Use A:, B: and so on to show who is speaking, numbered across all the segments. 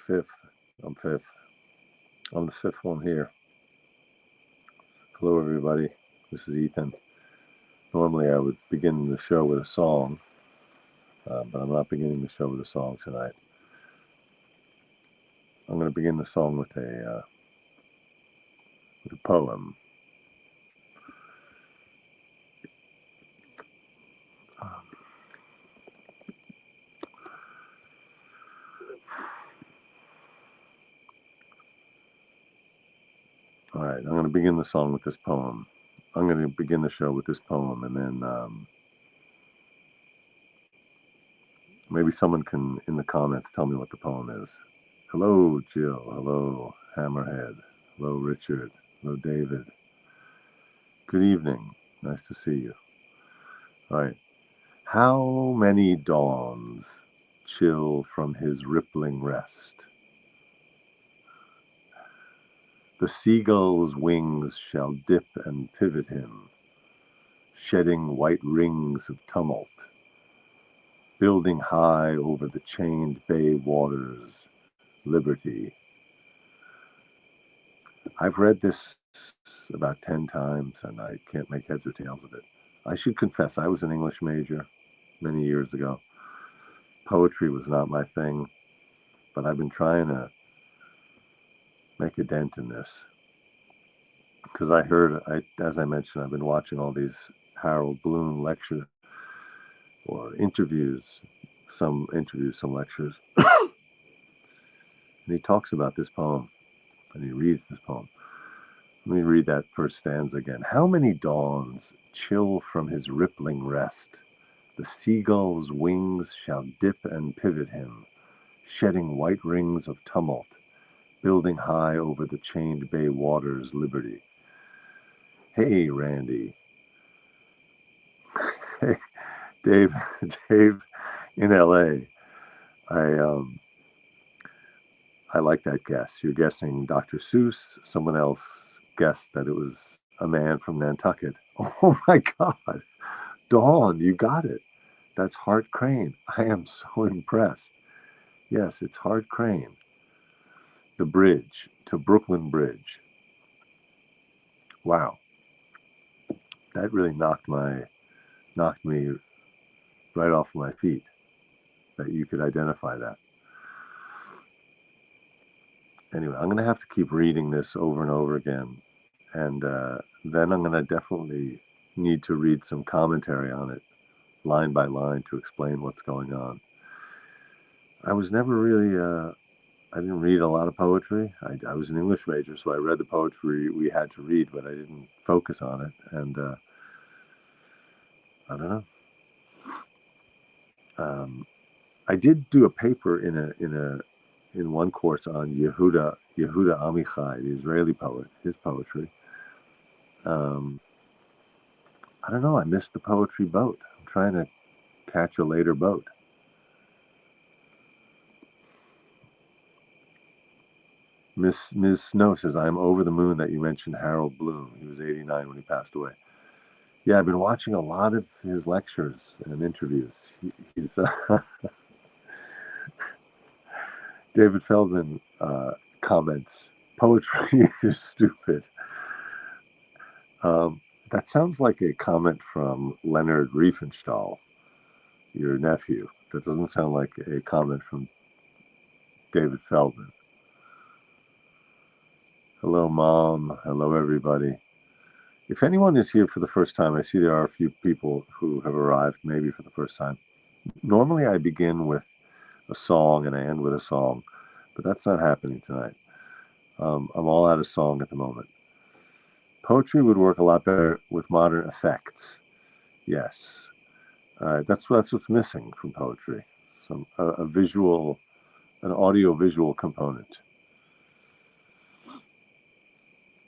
A: fifth. I'm fifth. I'm the fifth one here. Hello, everybody. This is Ethan. Normally, I would begin the show with a song, but I'm not beginning the show with a song tonight. I'm going to begin the song with a poem. All right, I'm going to begin the song with this poem. I'm going to begin the show with this poem, and then maybe someone can, in the comments, tell me what the poem is. Hello, Jill. Hello, Hammerhead. Hello, Richard. Hello, David. Good evening. Nice to see you. All right. How many dawns chill from his rippling rest? The seagull's wings shall dip and pivot him, shedding white rings of tumult, building high over the chained bay waters, liberty. I've read this about 10 times, and I can't make heads or tails of it. I should confess, I was an English major many years ago. Poetry was not my thing, but I've been trying to make a dent in this. Because as I mentioned, I've been watching all these Harold Bloom lectures or interviews, some lectures. And he talks about this poem, and he reads this poem. Let me read that first stanza again. How many dawns chill from his rippling rest? The seagull's wings shall dip and pivot him, shedding white rings of tumult, building high over the chained bay waters, liberty. Hey, Randy. Hey, Dave in LA. I like that guess. You're guessing Dr. Seuss. Someone else guessed that it was a man from Nantucket. Oh my God. Dawn, you got it. That's Hart Crane. I am so impressed. Yes, it's Hart Crane. The bridge to Brooklyn Bridge. Wow. That really knocked me right off my feet that you could identify that. Anyway, I'm going to have to keep reading this over and over again. And then I'm going to definitely need to read some commentary on it, line by line, to explain what's going on. I was never really, I didn't read a lot of poetry. I was an English major, so I read the poetry we had to read, but I didn't focus on it. And I don't know. I did do a paper in one course on Yehuda Amichai, the Israeli poet, his poetry. I don't know. I missed the poetry boat. I'm trying to catch a later boat. Ms. Snow says, I'm over the moon that you mentioned Harold Bloom. He was 89 when he passed away. Yeah, I've been watching a lot of his lectures and interviews. He's David Feldman comments, poetry is stupid. That sounds like a comment from Leonard Riefenstahl, your nephew. That doesn't sound like a comment from David Feldman. Hello, Mom. Hello, everybody. If anyone is here for the first time, I see there are a few people who have arrived maybe for the first time. Normally I begin with a song and I end with a song, but that's not happening tonight. I'm all out of song at the moment. Poetry would work a lot better with modern effects. Yes. That's what's missing from poetry. A visual, an audio-visual component.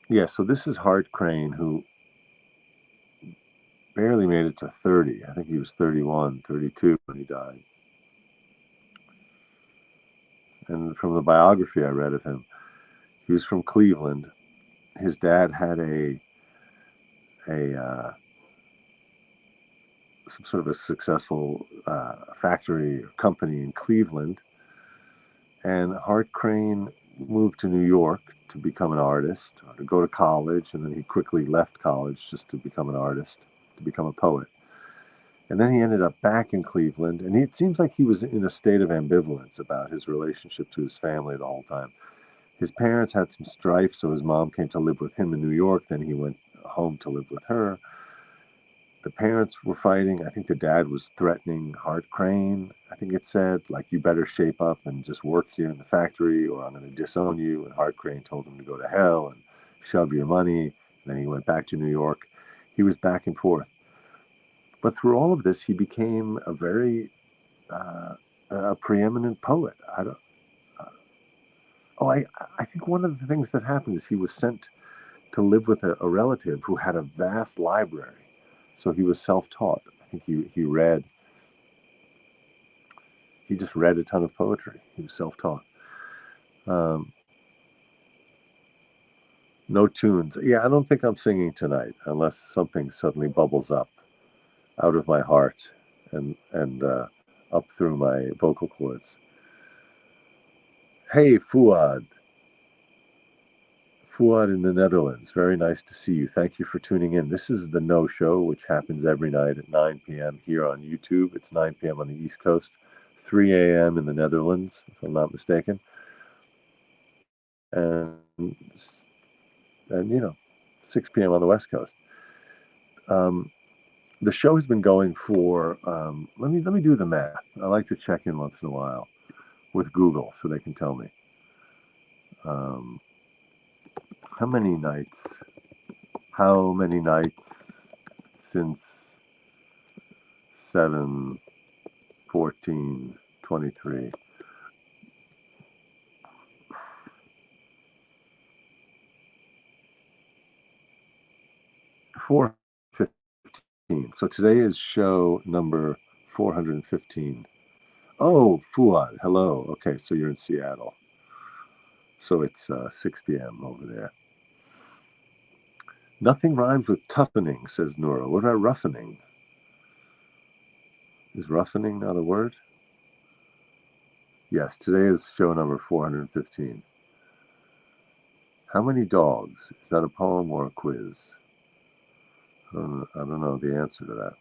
A: Yeah, so this is Hart Crane, who barely made it to 30. I think he was 31, 32 when he died. And from the biography I read of him, he was from Cleveland. His dad had some sort of a successful factory or company in Cleveland, And Hart Crane moved to New York to become an artist, or to go to college, and then he quickly left college just to become an artist, to become a poet. And then he ended up back in Cleveland, and it seems like he was in a state of ambivalence about his relationship to his family the whole time. His parents had some strife, so his mom came to live with him in New York, then he went home to live with her. The parents were fighting. I think the dad was threatening Hart Crane. I think it said, like, you better shape up and just work here in the factory or I'm going to disown you. And Hart Crane told him to go to hell and shove your money. And then he went back to New York. He was back and forth. But through all of this, he became a very a preeminent poet. I don't, uh, oh, I think one of the things that happened is he was sent to live with a relative who had a vast library. So he was self-taught. I think he read. He just read a ton of poetry. He was self-taught. Um, no tunes. Yeah, I don't think I'm singing tonight unless something suddenly bubbles up out of my heart and up through my vocal cords. Hey, Fuad. Fuad in the Netherlands. Very nice to see you. Thank you for tuning in. This is the No Show, which happens every night at 9 p.m. here on YouTube. It's 9 p.m. on the East Coast, 3 a.m. in the Netherlands, if I'm not mistaken. And, and 6 p.m. on the West Coast. Um, the show has been going for, let me do the math. I like to check in once in a while with Google so they can tell me. Um, how many nights? How many nights since 7, 14, 23? 415. So today is show number 415. Oh, Fuad, hello. Okay, so you're in Seattle. So it's 6 p.m. over there. Nothing rhymes with toughening, says Nora. What about roughening? Is roughening not a word? Yes, today is show number 415. How many dogs? Is that a poem or a quiz? I don't know the answer to that.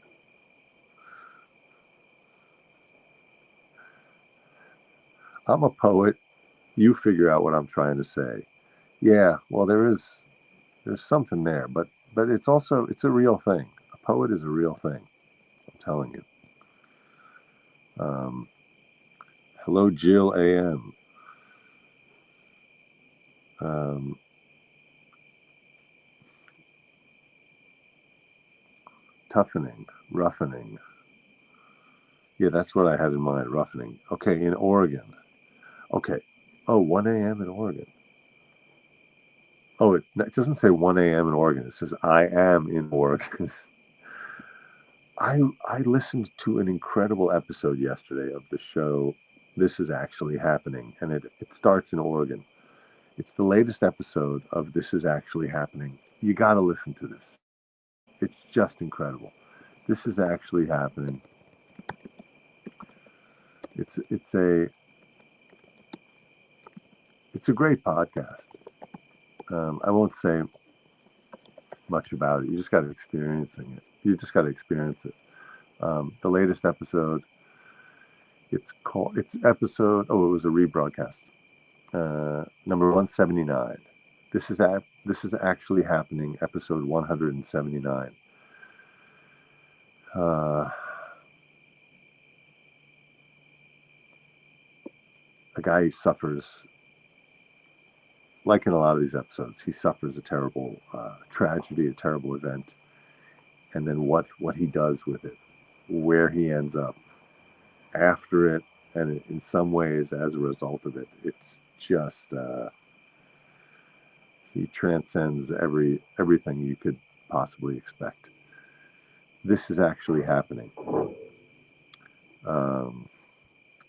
A: I'm a poet. You figure out what I'm trying to say. Yeah, well, there's something there, but it's a real thing. A poet is a real thing. I'm telling you. Um, hello, Jill A.M. Um, toughening, roughening. Yeah, that's what I had in mind. Roughening. Okay, in Oregon. Okay. Oh, 1 a.m. in Oregon. Oh, it doesn't say 1 a.m. in Oregon. It says I am in Oregon. I listened to an incredible episode yesterday of the show. This is actually happening, and it starts in Oregon. It's the latest episode of This Is Actually Happening. You got to listen to this. It's just incredible. This is actually happening. It's a great podcast. I won't say much about it. You just got to experiencing it. You just got to experience it. The latest episode. It's episode. Oh, it was a rebroadcast. Number 179. This is actually happening. Episode 179. A guy suffers, like in a lot of these episodes, he suffers a terrible tragedy, a terrible event, and then what he does with it, where he ends up after it, and in some ways as a result of it, it's just he transcends everything you could possibly expect. This is actually happening. Um,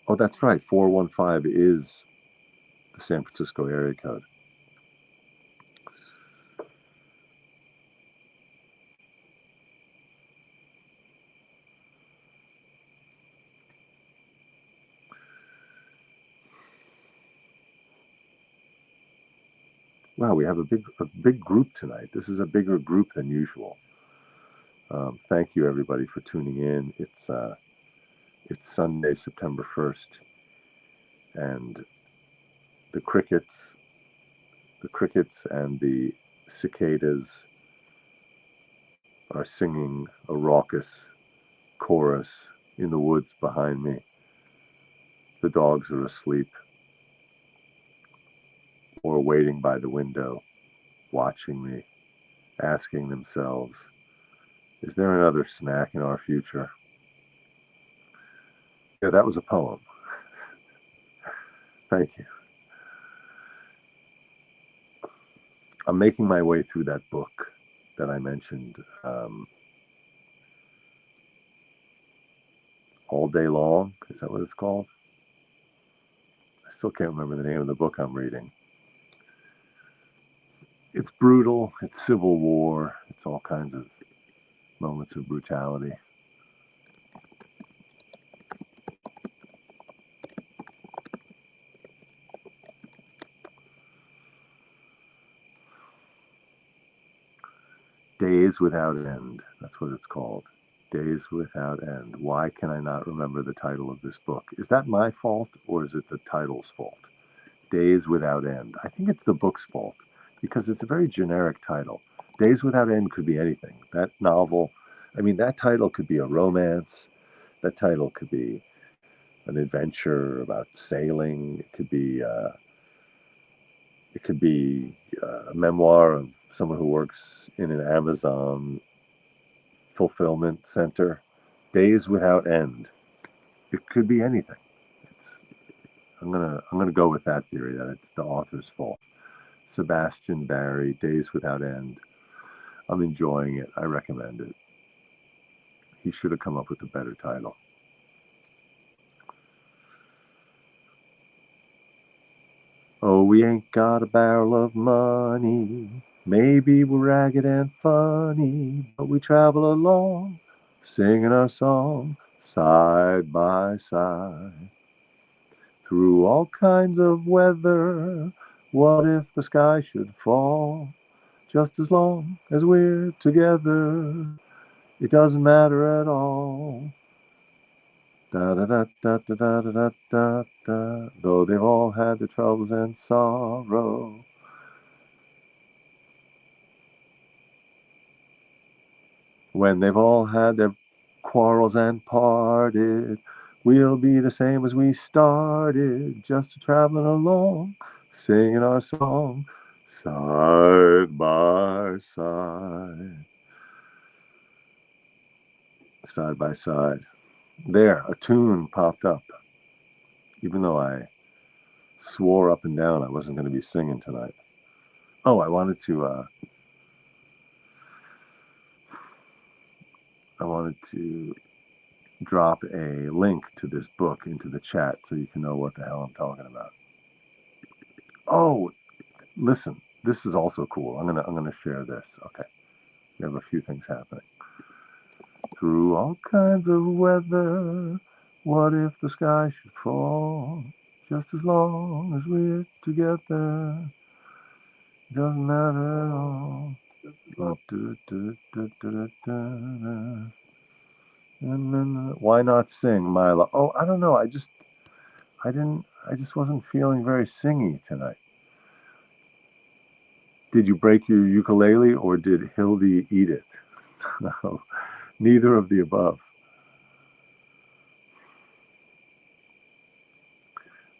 A: oh, that's right. 415 is the San Francisco area code. Wow, we have a big group tonight. This is a bigger group than usual. Thank you everybody for tuning in. It's Sunday, September 1st, and the crickets, the crickets and the cicadas are singing a raucous chorus in the woods behind me. The dogs are asleep or waiting by the window, watching me, asking themselves, is there another snack in our future? Yeah, that was a poem. Thank you. I'm making my way through that book that I mentioned, All Day Long. Is that what it's called? I still can't remember the name of the book I'm reading. It's brutal, it's civil war, it's all kinds of moments of brutality. Days Without End, that's what it's called. Days Without End. Why can I not remember the title of this book? Is that my fault or is it the title's fault? Days Without End. I think it's the book's fault because it's a very generic title. Days Without End could be anything. That novel, that title could be a romance. That title could be an adventure about sailing. It could be a memoir of someone who works in an Amazon fulfillment center. Days Without End. It could be anything. I'm gonna go with that theory that it's the author's fault. Sebastian Barry, Days Without End. I'm enjoying it. I recommend it. He should have come up with a better title. Oh, we ain't got a barrel of money. Maybe we're ragged and funny, but we travel along, singing our song, side by side. Through all kinds of weather, what if the sky should fall? Just as long as we're together, it doesn't matter at all. Da da da da da da da da da. Though they've all had their troubles and sorrow. When they've all had their quarrels and parted, we'll be the same as we started, just traveling along, singing our song, side by side. Side by side. There, a tune popped up, even though I swore up and down I wasn't going to be singing tonight. Oh, I wanted to drop a link to this book into the chat so you can know what the hell I'm talking about. Oh, listen, this is also cool. I'm gonna share this. Okay, we have a few things happening. Through all kinds of weather, what if the sky should fall? Just as long as we're together, doesn't matter at all. Why not sing, Mila? Oh, I don't know. I just wasn't feeling very singy tonight. Did you break your ukulele or did Hildy eat it? No, neither of the above.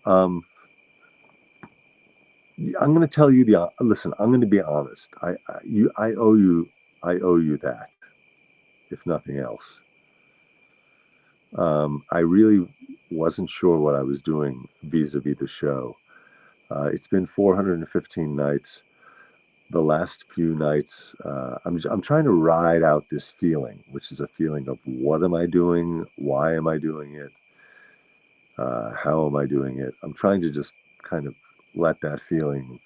A: Um, I'm going to tell you listen. I'm going to be honest. I owe you that, if nothing else. I really wasn't sure what I was doing vis-a-vis the show. It's been 415 nights. The last few nights, I'm trying to ride out this feeling, which is a feeling of what am I doing? Why am I doing it? How am I doing it? I'm trying to just kind of let that feeling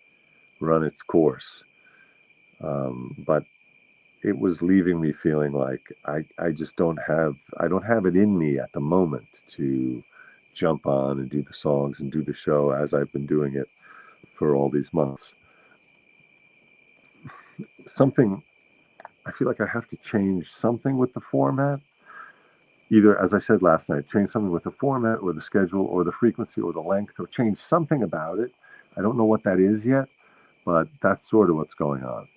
A: run its course. But it was leaving me feeling like I just I don't have it in me at the moment to jump on and do the songs and do the show as I've been doing it for all these months. something, I feel like I have to change something with the format. Either, as I said last night, change something with the format or the schedule or the frequency or the length, or change something about it. I don't know what that is yet, but that's sort of what's going on.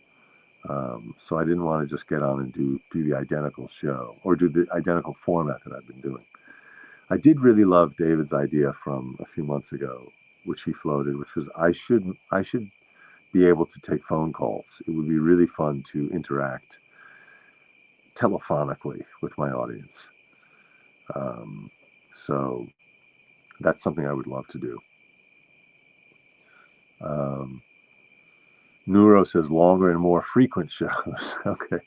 A: So I didn't want to just get on and do the identical show or do the identical format that I've been doing. I did really love David's idea from a few months ago, which he floated, which was I should be able to take phone calls. It would be really fun to interact telephonically with my audience. Um, so that's something I would love to do. Neuro says longer and more frequent shows. Okay.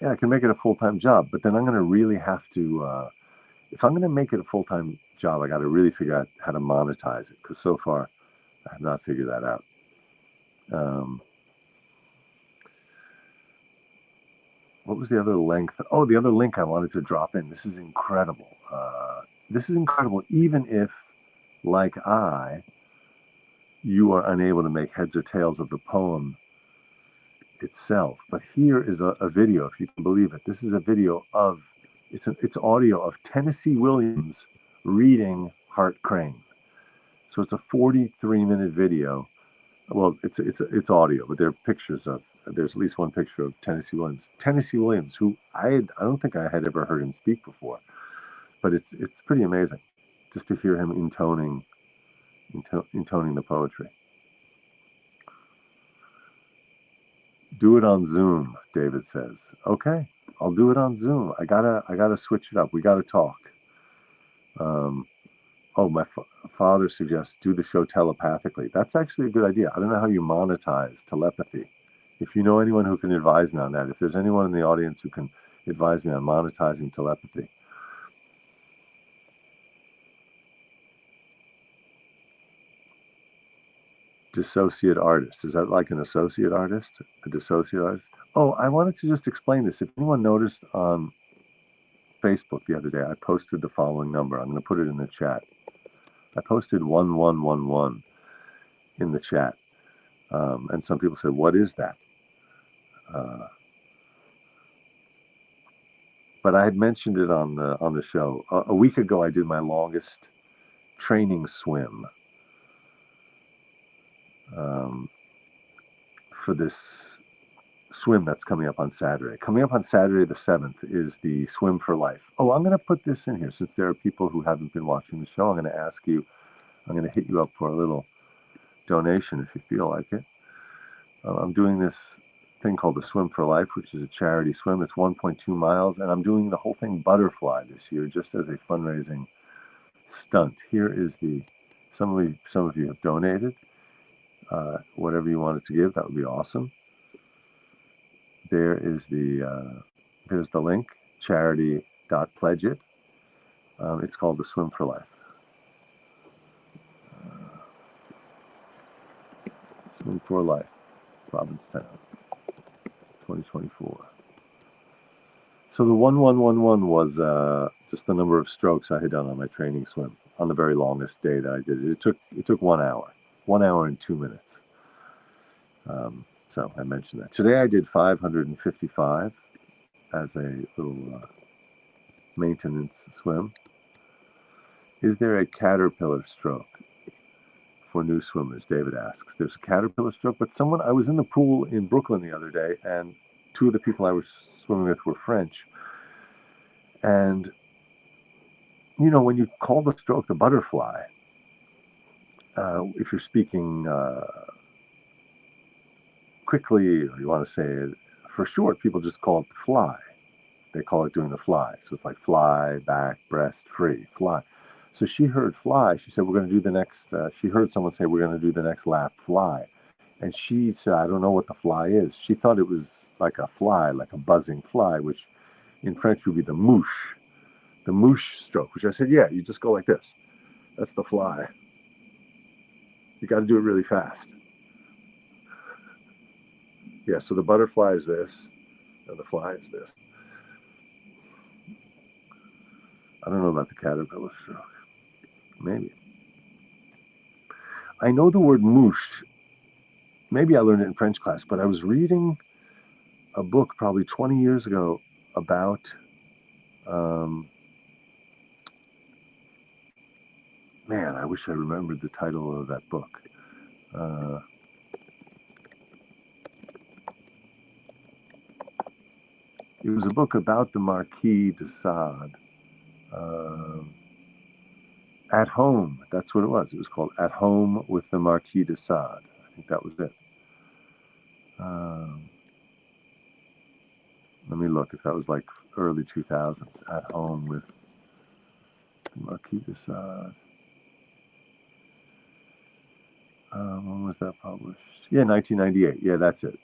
A: Yeah, I can make it a full-time job, but then I'm going to really have to, if I'm going to make it a full-time job, I got to really figure out how to monetize it, because so far I have not figured that out. What was the other length? Oh, the other link I wanted to drop in. This is incredible. This is incredible, even if, like you are unable to make heads or tails of the poem itself. But here is a video, if you can believe it. This is a video of, it's audio of Tennessee Williams reading Hart Crane. So it's a 43-minute video. Well, it's audio, but there are pictures of. There's at least one picture of Tennessee Williams. Tennessee Williams, who I don't think I had ever heard him speak before, but it's pretty amazing just to hear him intoning the poetry. Do it on Zoom, David says. Okay, I'll do it on Zoom. I gotta switch it up. We gotta talk. My father suggests do the show telepathically. That's actually a good idea. I don't know how you monetize telepathy. If you know anyone who can advise me on that, if there's anyone in the audience who can advise me on monetizing telepathy. Dissociate artist. Is that like an associate artist? A dissociate artist? Oh, I wanted to just explain this. If anyone noticed on Facebook the other day, I posted the following number. I'm going to put it in the chat. I posted 1111 in the chat. And some people said, what is that? But I had mentioned it on the show. A week ago, I did my longest training swim for this swim that's coming up on Saturday. Coming up on Saturday the 7th is the Swim for Life. Oh, I'm going to put this in here since there are people who haven't been watching the show. I'm going to ask you, I'm going to hit you up for a little donation if you feel like it. I'm doing this thing called the Swim for Life, which is a charity swim. It's 1.2 miles, and I'm doing the whole thing butterfly this year just as a fundraising stunt. Here is some of you have donated. Whatever you wanted to give, that would be awesome. There is there's the link, charity.pledgeit. It's called the Swim for Life. Swim for Life, Provincetown, 2024. So the 1111 was just the number of strokes I had done on my training swim on the very longest day that I did it. It took 1 hour, 1 hour and 2 minutes. So I mentioned that. Today I did 555 as a little maintenance swim. Is there a caterpillar stroke for new swimmers? David asks. There's a caterpillar stroke, but I was in the pool in Brooklyn the other day, and two of the people I was swimming with were French. And, when you call the stroke the butterfly, if you're speaking quickly, or you want to say it for short, people just call it the fly. They call it doing the fly. So it's like fly, back, breast, free, fly. So she heard fly. She said, we're going to do the next, she heard someone say, we're going to do the next lap fly. And she said, I don't know what the fly is. She thought it was like a fly, like a buzzing fly, which in French would be the moosh stroke, which I said, yeah, you just go like this. That's the fly. You got to do it really fast. Yeah, so the butterfly is this, and the fly is this. I don't know about the caterpillar stroke. Maybe. I know the word moosh. Maybe I learned it in French class, but I was reading a book probably 20 years ago about man, I wish I remembered the title of that book. It was a book about the Marquis de Sade. At Home, that's what it was. It was called At Home with the Marquis de Sade. I think that was it. Let me look if that was like early 2000s. At Home with the Marquis de Sade. When was that published? Yeah, 1998. Yeah, that's it.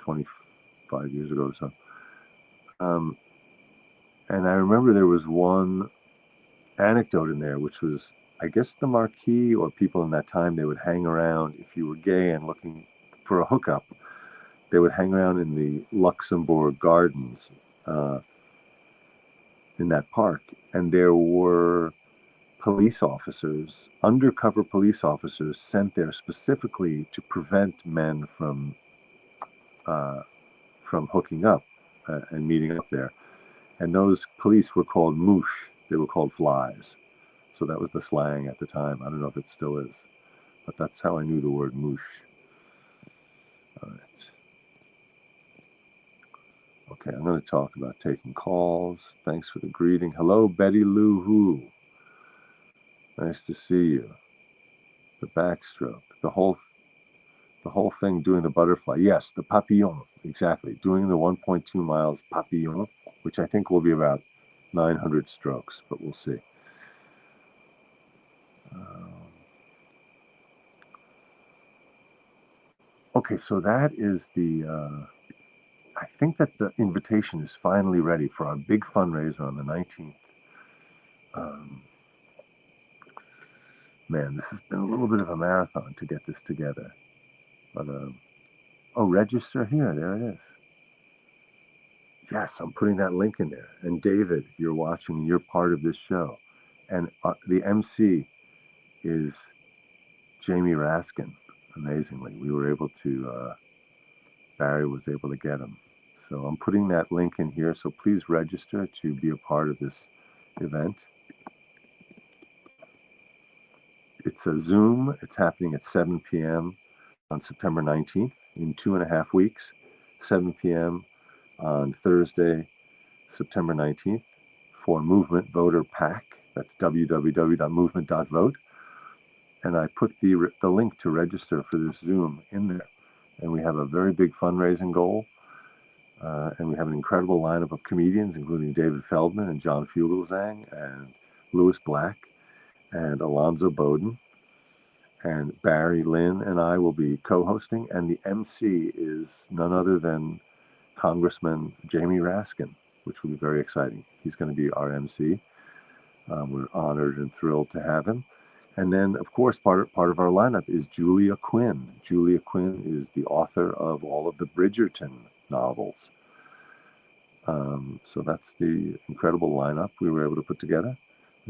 A: 25 years ago or so. And I remember there was one anecdote in there, which was, I guess the Marquis or people in that time, they would hang around if you were gay and looking for a hookup. They would hang around in the Luxembourg Gardens in that park, and there were police officers, undercover police officers, sent there specifically to prevent men from hooking up and meeting up there. And those police were called Moosh. They were called flies. So that was the slang at the time. I don't know if it still is, but that's how I knew the word Moosh. All right. Okay, I'm going to talk about taking calls. Thanks for the greeting. Hello, Betty Lou Who. Nice to see you. The backstroke, the whole thing, doing the butterfly. Yes, the papillon, exactly. Doing the 1.2 miles papillon, which I think will be about 900 strokes, but we'll see. Okay, so that is the. I think that the invitation is finally ready for our big fundraiser on the 19th. Man, this has been a little bit of a marathon to get this together. But, oh, register here. There it is. Yes, I'm putting that link in there. And David, you're watching, you're part of this show. And the MC is Jamie Raskin, amazingly. We were able to, Barry was able to get him. So I'm putting that link in here. So please register to be a part of this event. It's a Zoom. It's happening at 7 p.m. on September 19th in 2.5 weeks. 7 p.m. on Thursday, September 19th for Movement Voter Pack. That's www.movement.vote. And I put the link to register for this Zoom in there. And we have a very big fundraising goal. And we have an incredible lineup of comedians, including David Feldman and John Fugelsang and Louis Black and Alonzo Bowden. And Barry, Lynn, and I will be co-hosting. And the MC is none other than Congressman Jamie Raskin, which will be very exciting. He's going to be our MC. We're honored and thrilled to have him. And then, of course, part of our lineup is Julia Quinn. Julia Quinn is the author of all of the Bridgerton novels. So that's the incredible lineup we were able to put together.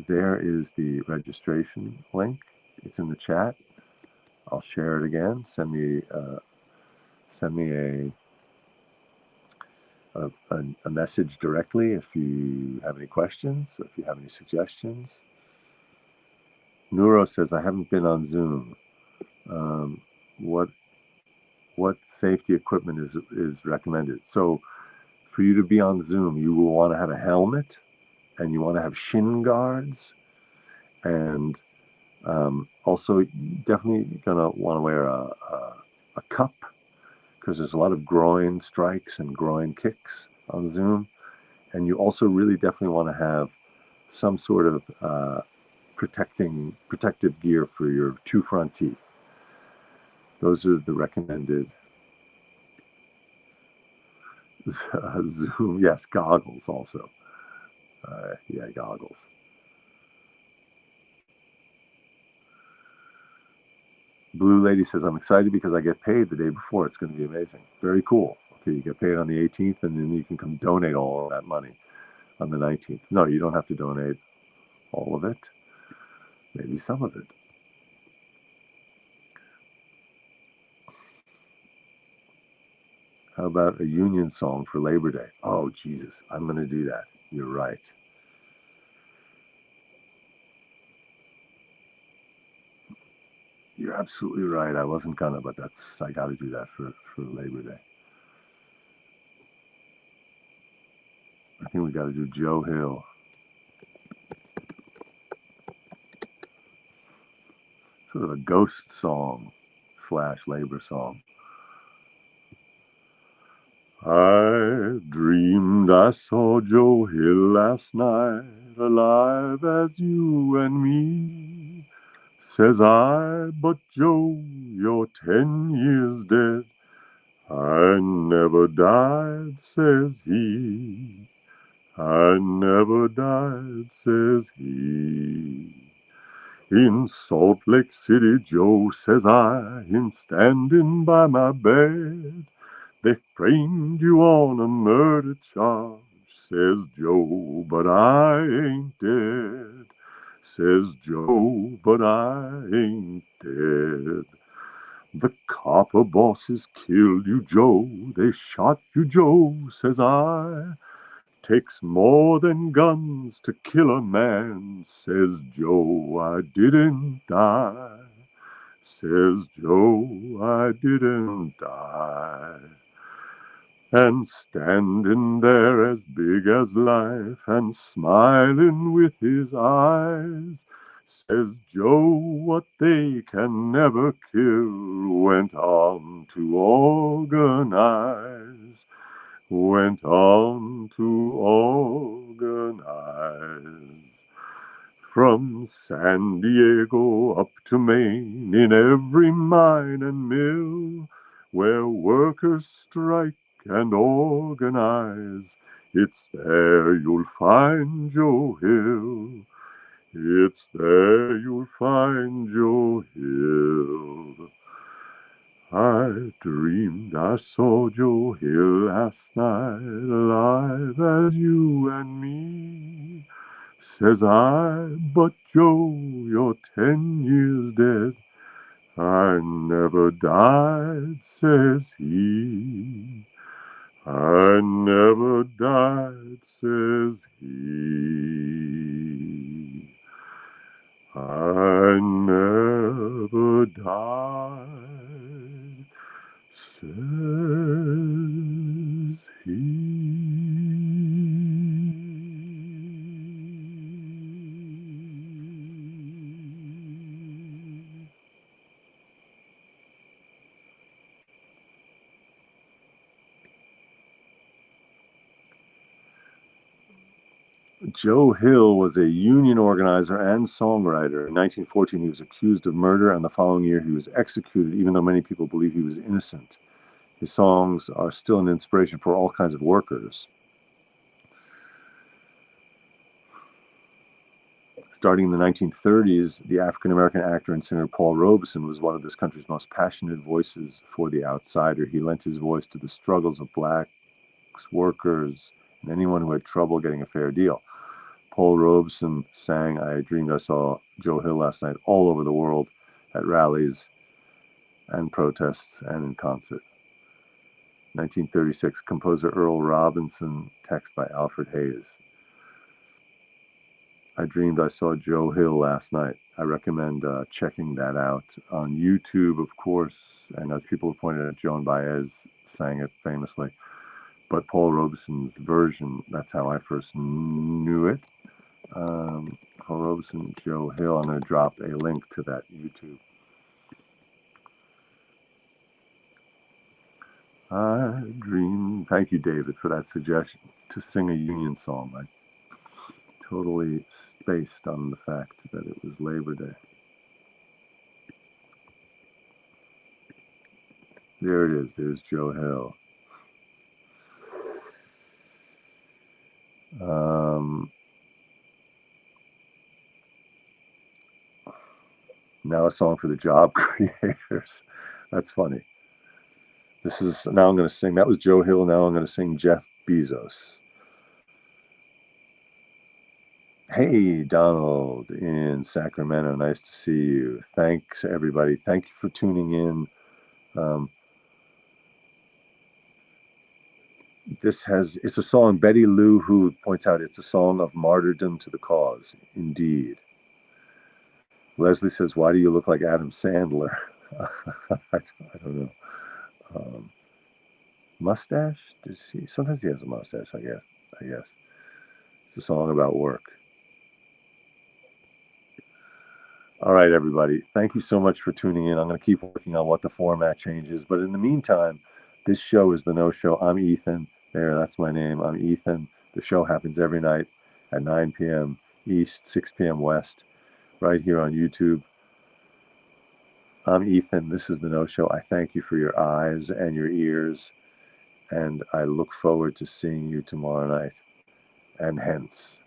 A: There is the registration link. It's in the chat. I'll share it again. Send me a message directly if you have any questions, or if you have any suggestions. Neuro says, I haven't been on Zoom. What safety equipment is recommended? So for you to be on Zoom, you will want to have a helmet, and you want to have shin guards, and also definitely going to want to wear a cup, because there's a lot of groin strikes and groin kicks on Zoom. And you also really definitely want to have some sort of protective gear for your two front teeth. Those are the recommended. Zoom, yes, goggles also. Yeah, goggles. Blue Lady says, I'm excited because I get paid the day before. It's going to be amazing. Very cool. Okay, you get paid on the 18th, and then you can come donate all of that money on the 19th. No, you don't have to donate all of it. Maybe some of it. How about a union song for Labor Day? Oh, Jesus, I'm going to do that. You're right. You're absolutely right. I wasn't gonna, but I got to do that for Labor Day. I think we got to do Joe Hill. Sort of a ghost song / labor song. I dreamed I saw Joe Hill last night, alive as you and me. Says I, but Joe, you're 10 years dead. I never died, says he. I never died, says he. In Salt Lake City, Joe, says I, him standing by my bed. They framed you on a murder charge, says Joe, but I ain't dead. Says Joe, but I ain't dead. The copper bosses killed you, Joe. They shot you, Joe, says I. Takes more than guns to kill a man, says Joe. I didn't die. Says Joe, I didn't die. And standing there as big as life and smiling with his eyes, says Joe, what they can never kill went on to organize, went on to organize. From San Diego up to Maine, in every mine and mill, where workers strike and organize, it's there you'll find Joe Hill. It's there you'll find Joe Hill. I dreamed I saw Joe Hill last night, alive as you and me. Says I, but Joe, you're 10 years dead. I never died, says he. I never died, says he. I never died, says he. Joe Hill was a union organizer and songwriter. In 1914, he was accused of murder, and the following year, he was executed, even though many people believe he was innocent. His songs are still an inspiration for all kinds of workers. Starting in the 1930s, the African-American actor and singer Paul Robeson was one of this country's most passionate voices for the outsider. He lent his voice to the struggles of blacks, workers, and anyone who had trouble getting a fair deal. Paul Robeson sang I Dreamed I Saw Joe Hill last night all over the world at rallies and protests and in concert. 1936, composer Earl Robinson, text by Alfred Hayes. I dreamed I saw Joe Hill last night. I recommend checking that out on YouTube, of course. And as people have pointed out, Joan Baez sang it famously. But Paul Robeson's version, that's how I first knew it. Paul Robeson, Joe Hill. I'm going to drop a link to that YouTube. I dream. Thank you, David, for that suggestion to sing a union song. I totally spaced on the fact that it was Labor Day. There it is. There's Joe Hill. Now a song for the job creators. That's funny. This is now I'm going to sing. That was Joe Hill. Now I'm going to sing Jeff Bezos. Hey, Donald in Sacramento. Nice to see you. Thanks, everybody. Thank you for tuning in. It's a song, Betty Lou, who points out it's a song of martyrdom to the cause. Indeed. Leslie says, why do you look like Adam Sandler? I don't know. Mustache? Sometimes he has a mustache, I guess. It's a song about work. All right, everybody. Thank you so much for tuning in. I'm going to keep working on what the format changes. But in the meantime, this show is the No Show. I'm Ethan. There, that's my name. I'm Ethan. The show happens every night at 9 p.m. East, 6 p.m. West, right here on YouTube. I'm Ethan. This is the No Show. I thank you for your eyes and your ears, and I look forward to seeing you tomorrow night and hence.